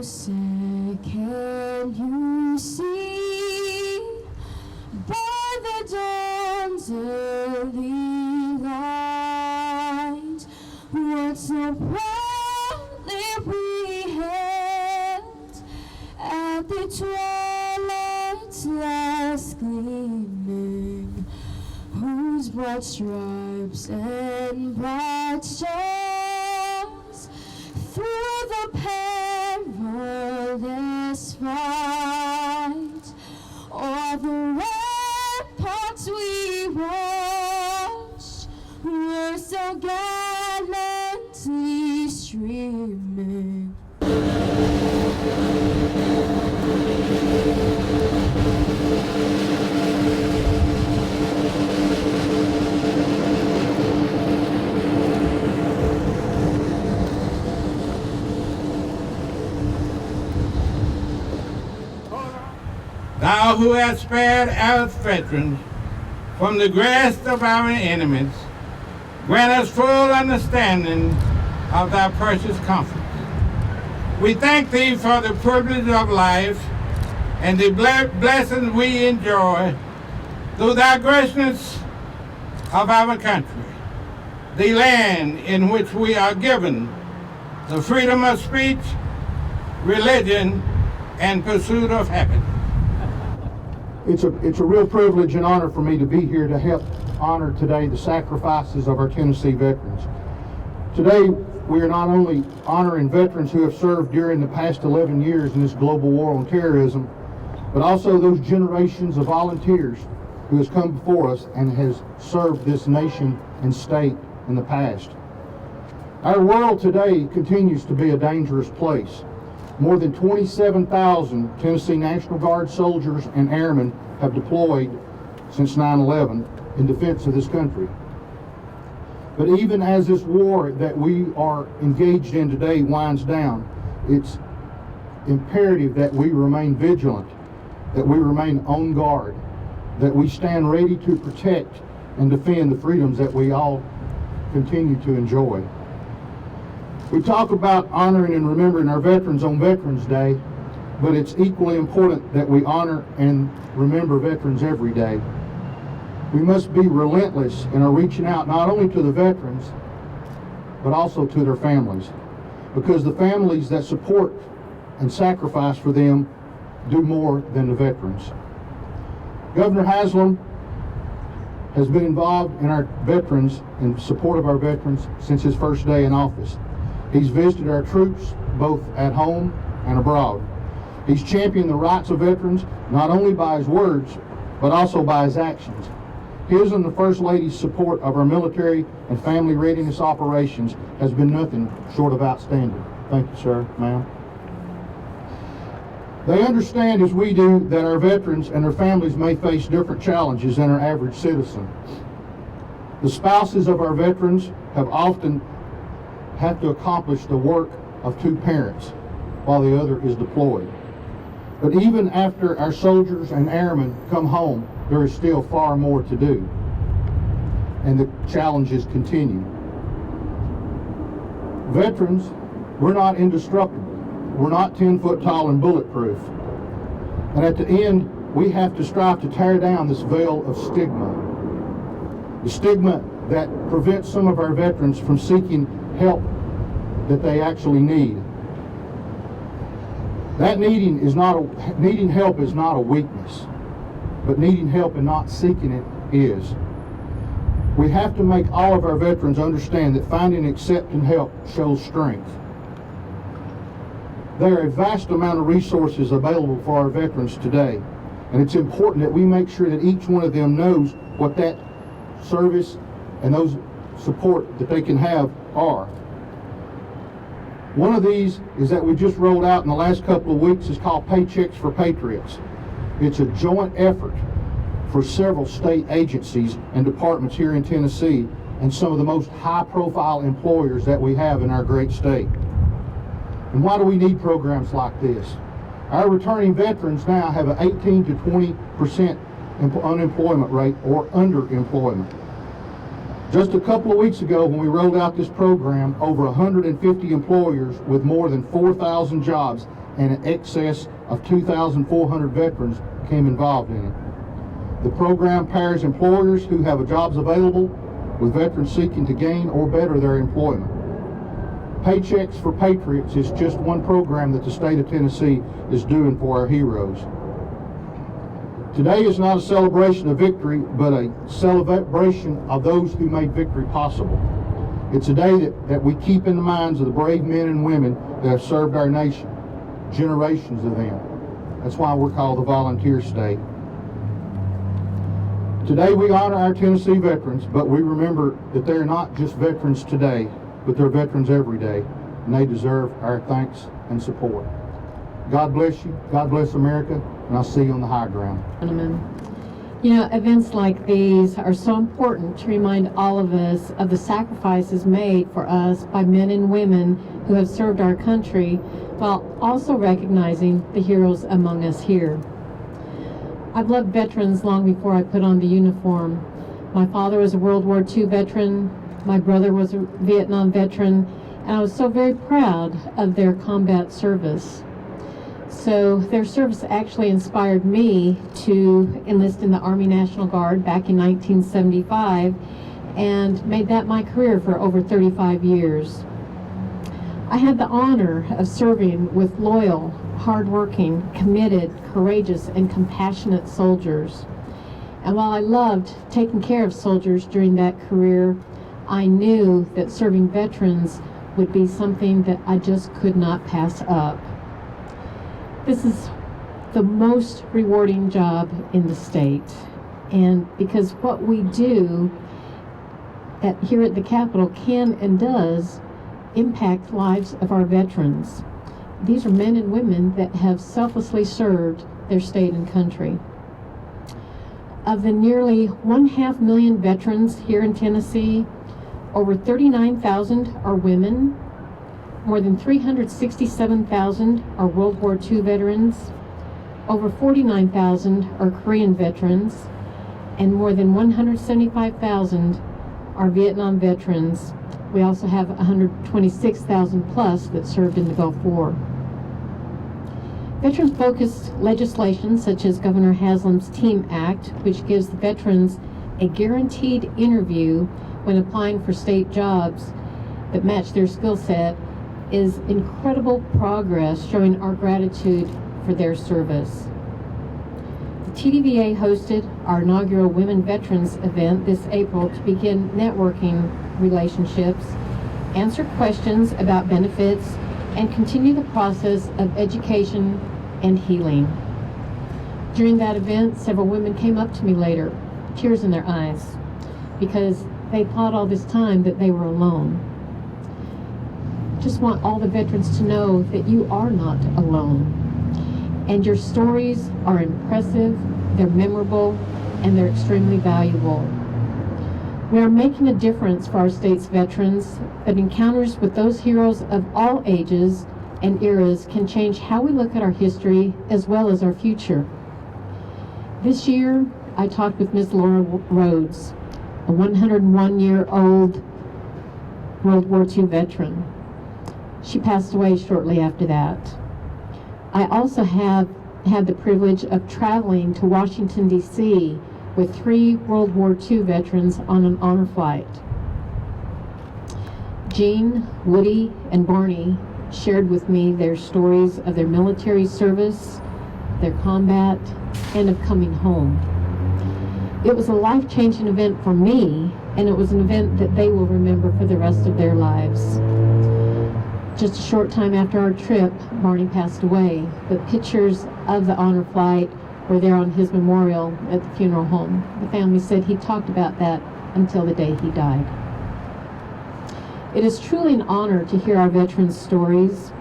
say, can you see by the dawn's early light what so proudly we held at the twilight's last gleaming, whose bright stripes and bright stars through the perilous fight o'er the ramparts we watched were so gallantly streaming. Thou who hast spared our veterans from the grasp of our enemies, grant us full understanding of thy precious comforts. We thank thee for the privilege of life and the blessings we enjoy through thy graciousness of our country, the land in which we are given the freedom of speech, religion, and pursuit of happiness. It's a real privilege and honor for me to be here to help honor today the sacrifices of our Tennessee veterans. Today, we are not only honoring veterans who have served during the past 11 years in this global war on terrorism, but also those generations of volunteers who has come before us and has served this nation and state in the past. Our world today continues to be a dangerous place. More than 27,000 Tennessee National Guard soldiers and airmen have deployed since 9/11 in defense of this country. But even as this war that we are engaged in today winds down, it's imperative that we remain vigilant, that we remain on guard, that we stand ready to protect and defend the freedoms that we all continue to enjoy. We talk about honoring and remembering our veterans on Veterans Day, but it's equally important that we honor and remember veterans every day. We must be relentless in our reaching out not only to the veterans, but also to their families, because the families that support and sacrifice for them do more than the veterans. Governor Haslam has been involved in our veterans, in support of our veterans, since his first day in office. He's visited our troops both at home and abroad. He's championed the rights of veterans not only by his words, but also by his actions. His and the First Lady's support of our military and family readiness operations has been nothing short of outstanding. Thank you, sir, ma'am. They understand, as we do, that our veterans and their families may face different challenges than our average citizen. The spouses of our veterans have often had to accomplish the work of two parents while the other is deployed. But even after our soldiers and airmen come home, there is still far more to do, and the challenges continue. Veterans, we're not indestructible. We're not 10 foot tall and bulletproof. And at the end, we have to strive to tear down this veil of stigma. The stigma that prevents some of our veterans from seeking help that they actually need. That needing help is not a weakness, but needing help and not seeking it is. We have to make all of our veterans understand that finding and accepting help shows strength. There are a vast amount of resources available for our veterans today, and it's important that we make sure that each one of them knows what that service and those support that they can have are. One of these is that we just rolled out in the last couple of weeks is called Paychecks for Patriots. It's a joint effort for several state agencies and departments here in Tennessee and some of the most high-profile employers that we have in our great state. And why do we need programs like this? Our returning veterans now have an 18 to 20% unemployment rate or underemployment. Just a couple of weeks ago when we rolled out this program, over 150 employers with more than 4,000 jobs and in excess of 2,400 veterans became involved in it. The program pairs employers who have jobs available with veterans seeking to gain or better their employment. Paychecks for Patriots is just one program that the state of Tennessee is doing for our heroes. Today is not a celebration of victory, but a celebration of those who made victory possible. It's a day that we keep in the minds of the brave men and women that have served our nation, generations of them. That's why we're called the Volunteer State. Today we honor our Tennessee veterans, but we remember that they're not just veterans today, but they're veterans every day, and they deserve our thanks and support. God bless you, God bless America, and I'll see you on the high ground. You know, events like these are so important to remind all of us of the sacrifices made for us by men and women who have served our country, while also recognizing the heroes among us here. I've loved veterans long before I put on the uniform. My father was a World War II veteran, my brother was a Vietnam veteran, and I was so very proud of their combat service. So their service actually inspired me to enlist in the Army National Guard back in 1975 and made that my career for over 35 years. I had the honor of serving with loyal, hardworking, committed, courageous, and compassionate soldiers. And while I loved taking care of soldiers during that career, I knew that serving veterans would be something that I just could not pass up. This is the most rewarding job in the state, and because what we do here at the Capitol can and does impact lives of our veterans. These are men and women that have selflessly served their state and country. Of the nearly 1.5 million veterans here in Tennessee, over 39,000 are women. More than 367,000 are World War II veterans, over 49,000 are Korean veterans, and more than 175,000 are Vietnam veterans. We also have 126,000 plus that served in the Gulf War. Veterans-focused legislation such as Governor Haslam's TEAM Act, which gives the veterans a guaranteed interview when applying for state jobs that match their skill set, is incredible progress showing our gratitude for their service. The TDVA hosted our inaugural Women Veterans event this April to begin networking relationships, answer questions about benefits, and continue the process of education and healing. During that event, several women came up to me later, tears in their eyes, because they thought all this time that they were alone. Just want all the veterans to know that you are not alone. And your stories are impressive, they're memorable, and they're extremely valuable. We are making a difference for our state's veterans, but encounters with those heroes of all ages and eras can change how we look at our history as well as our future. This year, I talked with Ms. Laura Rhodes, a 101-year-old World War II veteran. She passed away shortly after that. I also have had the privilege of traveling to Washington, D.C. with 3 World War II veterans on an honor flight. Jean, Woody, and Barney shared with me their stories of their military service, their combat, and of coming home. It was a life-changing event for me, and it was an event that they will remember for the rest of their lives. Just a short time after our trip, Barney passed away, but pictures of the honor flight were there on his memorial at the funeral home. The family said he talked about that until the day he died. It is truly an honor to hear our veterans' stories,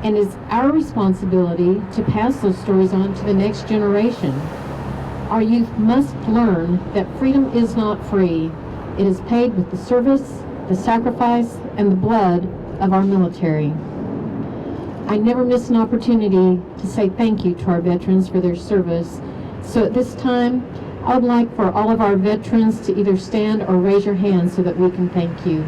and it's our responsibility to pass those stories on to the next generation. Our youth must learn that freedom is not free. It is paid with the service, the sacrifice, and the blood of our military. I never miss an opportunity to say thank you to our veterans for their service. So at this time, I would like for all of our veterans to either stand or raise your hands so that we can thank you.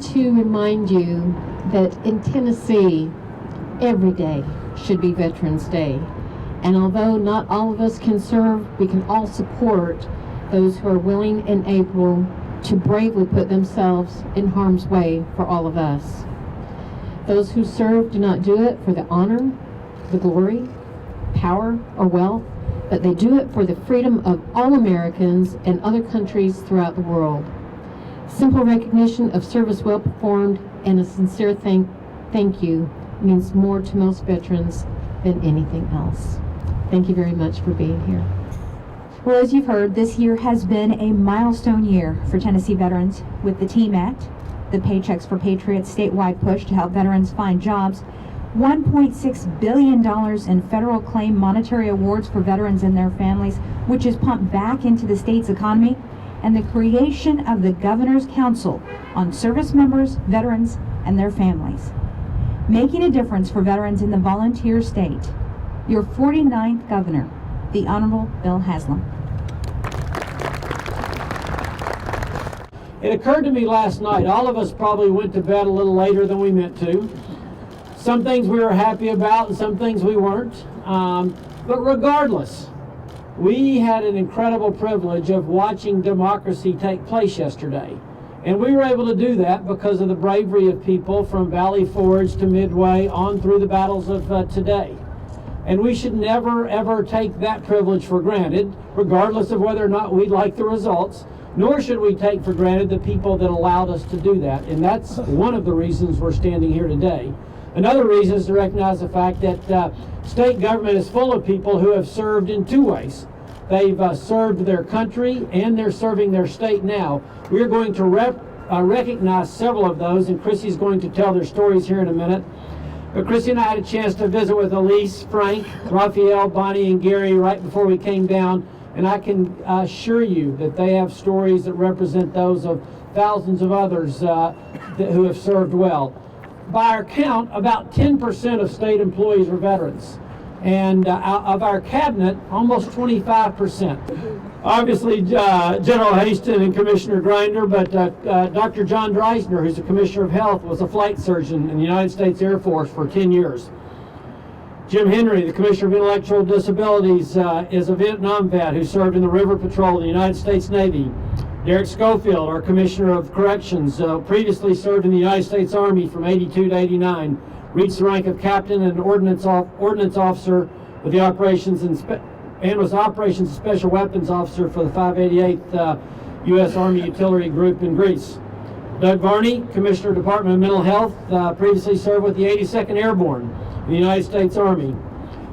want to remind you that in Tennessee, every day should be Veterans Day. And although not all of us can serve, we can all support those who are willing and able to bravely put themselves in harm's way for all of us. Those who serve do not do it for the honor, the glory, power, or wealth, but they do it for the freedom of all Americans and other countries throughout the world. Simple recognition of service well performed and a sincere thank you means more to most veterans than anything else. Thank you very much for being here. Well, as you've heard, this year has been a milestone year for Tennessee veterans with the TEAM Act, the Paychecks for Patriots statewide push to help veterans find jobs, $1.6 billion in federal claim monetary awards for veterans and their families, which is pumped back into the state's economy, and the creation of the Governor's Council on Service Members, Veterans, and their families. Making a difference for veterans in the volunteer state, your 49th Governor, the Honorable Bill Haslam. It occurred to me last night, all of us probably went to bed a little later than we meant to. Some things we were happy about and some things we weren't. But regardless, we had an incredible privilege of watching democracy take place yesterday. And we were able to do that because of the bravery of people from Valley Forge to Midway on through the battles of today. And we should never, ever take that privilege for granted, regardless of whether or not we like the results, nor should we take for granted the people that allowed us to do that. And that's one of the reasons we're standing here today. Another reason is to recognize the fact that state government is full of people who have served in two ways. They've served their country and they're serving their state now. We're going to recognize several of those, and Crissy's going to tell their stories here in a minute. But Crissy and I had a chance to visit with Elise, Frank, Raphael, Bonnie, and Gary right before we came down, and I can assure you that they have stories that represent those of thousands of others who have served well. By our count, about 10% of state employees are veterans, and of our cabinet, almost 25%. Obviously, General Haston and Commissioner Grinder, but Dr. John Dreisner, who's the Commissioner of Health, was a flight surgeon in the United States Air Force for 10 years. Jim Henry, the Commissioner of Intellectual Disabilities, is a Vietnam vet who served in the River Patrol of the United States Navy. Derek Schofield, our Commissioner of Corrections, previously served in the United States Army from 82 to 89, reached the rank of Captain and Ordnance Officer with the Operations and was Operations and Special Weapons Officer for the 588th U.S. Army Artillery Group in Greece. Doug Varney, Commissioner of Department of Mental Health, previously served with the 82nd Airborne in the United States Army.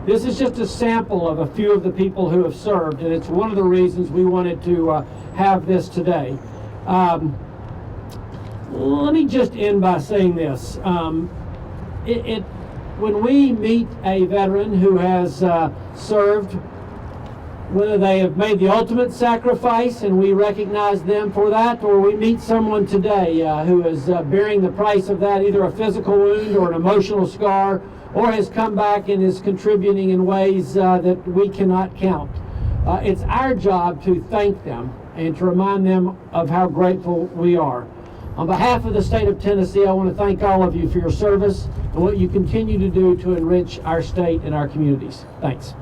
This is just a sample of a few of the people who have served, and it's one of the reasons we wanted to have this today. Let me just end by saying this. When we meet a veteran who has served, whether they have made the ultimate sacrifice and we recognize them for that, or we meet someone today who is bearing the price of that, either a physical wound or an emotional scar, or has come back and is contributing in ways that we cannot count. It's our job to thank them and to remind them of how grateful we are. On behalf of the state of Tennessee, I want to thank all of you for your service and what you continue to do to enrich our state and our communities. Thanks.